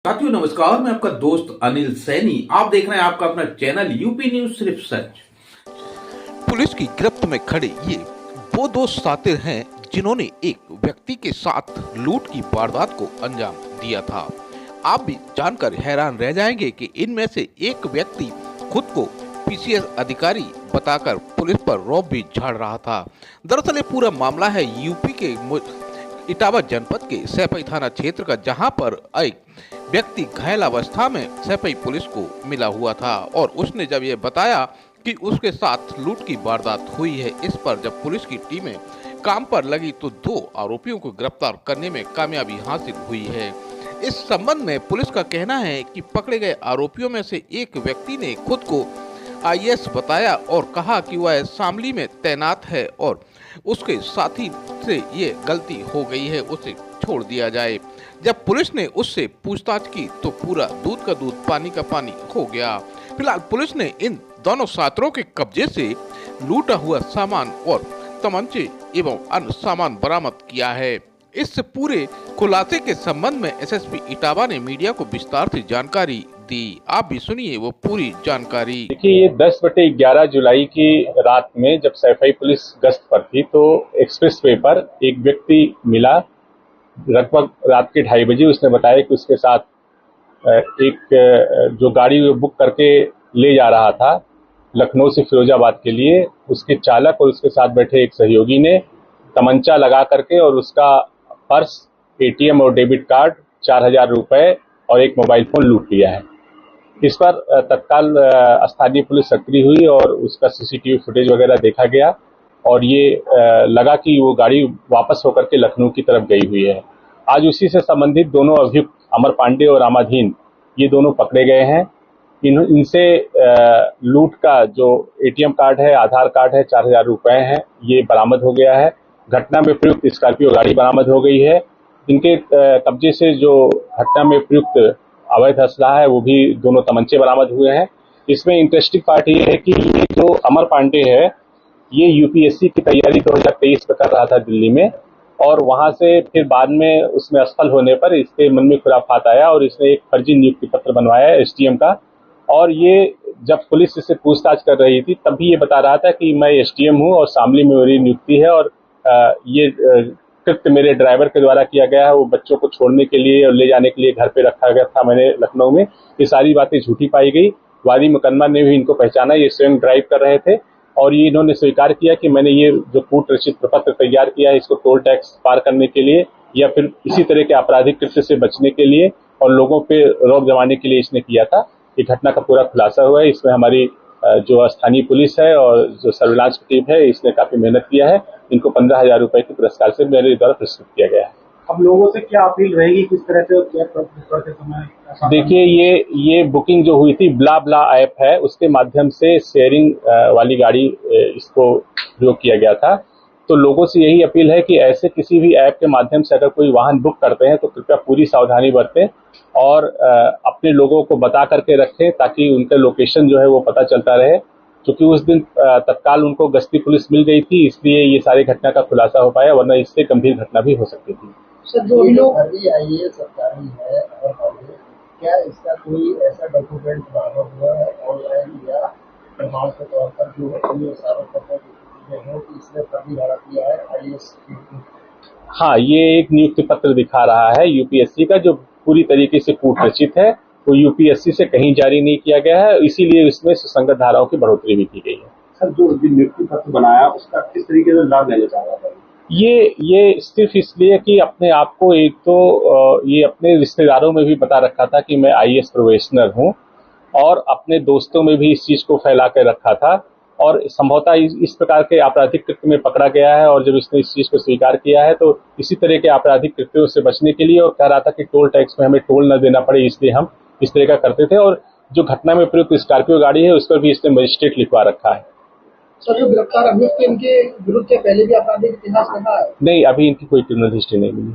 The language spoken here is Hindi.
साथियों नमस्कार, मैं आपका दोस्त अनिल सैनी। आप देख रहे हैं आपका अपना चैनल यूपी न्यूज सिर्फ सच। पुलिस की गिरफ्त में खड़े ये वो दो साथी हैं जिन्होंने एक व्यक्ति के साथ लूट की वारदात को अंजाम दिया था। आप भी जानकर हैरान रह जाएंगे कि इनमें से एक व्यक्ति खुद को पीसीएस अधिकारी बताकर पुलिस पर रौब भी झाड़ रहा था। दरअसल ये पूरा मामला है यूपी के इटावा जनपद के सैफई थाना क्षेत्र का, जहां पर एक व्यक्ति घायल अवस्था में सैफई पुलिस को मिला हुआ था और उसने जब ये बताया कि उसके साथ लूट की वारदात हुई है, इस पर जब पुलिस की टीमें काम पर लगी तो दो आरोपियों को गिरफ्तार करने में कामयाबी हासिल हुई है। इस संबंध में पुलिस का कहना है कि पकड़े गए आरोपियों में से एक व्यक्ति ने खुद को आईएएस बताया और कहा कि वह शामली में तैनात है और उसके साथी से ये गलती हो गई है, उसे छोड़ दिया जाए। जब पुलिस ने उससे पूछताछ की तो पूरा दूध का दूध पानी का पानी हो गया। फिलहाल पुलिस ने इन दोनों छात्रों के कब्जे से लूटा हुआ सामान और तमंचे एवं अन्य सामान बरामद किया है। इस पूरे खुलासे के संबंध में एसएसपी इटावा ने मीडिया को विस्तार से जानकारी दी। आप भी सुनिए वो पूरी जानकारी। देखिए, ये 10/11 जुलाई की रात में जब सैफई पुलिस गश्त पर थी तो एक्सप्रेस वे पर एक व्यक्ति मिला। लगभग रात के 2:30 बजे उसने बताया कि उसके साथ एक जो गाड़ी बुक करके ले जा रहा था लखनऊ से फिरोजाबाद के लिए, उसके चालक और उसके साथ बैठे एक सहयोगी ने तमंचा लगा करके और उसका पर्स, एटीएम और डेबिट कार्ड, 4,000 रुपए और एक मोबाइल फोन लूट लिया है। इस पर तत्काल स्थानीय पुलिस सक्रिय हुई और उसका सीसीटीवी फुटेज वगैरह देखा गया और ये लगा कि वो गाड़ी वापस होकर के लखनऊ की तरफ गई हुई है। आज उसी से संबंधित दोनों अभियुक्त अमर पांडे और रामाधीन, ये दोनों पकड़े गए हैं। इनसे लूट का जो एटीएम कार्ड है, आधार कार्ड है, 4,000 रुपए हैं, ये बरामद हो गया है। घटना में प्रयुक्त स्कॉर्पियो गाड़ी बरामद हो गई है। इनके कब्जे से जो घटना में प्रयुक्त अवैध असलाह है वो भी दोनों तमंचे बरामद हुए हैं। इसमें इंटरेस्टिंग पार्ट ये है कि ये जो अमर पांडे है ये यूपीएससी की तैयारी 2023 में कर रहा था दिल्ली में, और वहां से फिर बाद में उसमें असफल होने पर इसके मन में खुराफात आया और इसने एक फर्जी नियुक्ति पत्र बनवाया एसडीएम का। और ये जब पुलिस इससे पूछताछ कर रही थी तब भी ये बता रहा था कि मैं एसडीएम हूँ और शामली में मेरी नियुक्ति है और ये कृत्य मेरे ड्राइवर के द्वारा किया गया है। वो बच्चों को छोड़ने के लिए और ले जाने के लिए घर पे रखा गया था मैंने लखनऊ में। ये सारी बातें झूठी पाई गई। वादी मुकदमा ने भी इनको पहचाना, ये स्वयं ड्राइव कर रहे थे और ये इन्होंने स्वीकार किया कि मैंने ये जो कूट रचित प्रपत्र तैयार किया है इसको टोल टैक्स पार करने के लिए या फिर इसी तरह के आपराधिक कृत्य से बचने के लिए और लोगों पे रौब जमाने के लिए इसने किया था। ये घटना का पूरा खुलासा हुआ है। इसमें हमारी जो स्थानीय पुलिस है और जो सर्विलांस की टीम है इसने काफी मेहनत किया है। इनको 15,000 रुपए के पुरस्कार से मेरे द्वारा पुरस्कृत किया गया है। अब लोगों से क्या अपील रहेगी, किस तरह से करते समय? देखिए, ये बुकिंग जो हुई थी ब्ला ब्ला ऐप है उसके माध्यम से शेयरिंग वाली गाड़ी इसको प्रयोग किया गया था। तो लोगों से यही अपील है कि ऐसे किसी भी ऐप के माध्यम से अगर कोई वाहन बुक करते हैं तो कृपया पूरी सावधानी बरतें और अपने लोगों को बता करके रखें ताकि उनका लोकेशन जो है वो पता चलता रहे। क्योंकि उस दिन तत्काल उनको गश्ती पुलिस मिल गई थी, इसलिए ये सारी घटना का खुलासा हो पाया, वरना इससे गंभीर घटना भी हो सकती थी। सर, जो लोग आईएएस सरकारी है और क्या इसका कोई ऐसा डॉक्यूमेंट बरामद हुआ है ऑनलाइन या प्रमाण के तौर पर जो ये साबित करता है कि इसने फर्जी भाड़ा किया है आईएएस? हाँ, ये एक नियुक्ति पत्र दिखा रहा है यूपीएससी का जो पूरी तरीके से कूट रचित है। वो यूपीएससी से कहीं जारी नहीं किया गया है, इसीलिए इसमें सुसंगत धाराओं की बढ़ोतरी भी की गई है। सर, जो नियुक्ति पत्र बनाया उसका किस तरीके से लाभ लेना चाह रहा था? ये सिर्फ इसलिए कि अपने आप को एक तो ये अपने रिश्तेदारों में भी बता रखा था कि मैं आईएएस प्रोबेशनर हूँ और अपने दोस्तों में भी इस चीज को फैला कर रखा था और संभवतः इस प्रकार के आपराधिक कृत्य में पकड़ा गया है। और जब इसने इस चीज को स्वीकार किया है तो इसी तरह के आपराधिक कृत्यों से बचने के लिए और कह रहा था कि टोल टैक्स में हमें टोल न देना पड़े, इसलिए हम इस तरह का करते थे। और जो घटना में प्रयुक्त स्कॉर्पियो गाड़ी है उस पर भी इसने मजिस्ट्रेट लिखवा रखा है। सर, जो गिरफ्तार अभियुक्त इनके विरुद्ध पहले भी आपराधिक इतिहास रहा है? नहीं, अभी इनकी कोई क्रिमिनल हिस्ट्री नहीं मिली।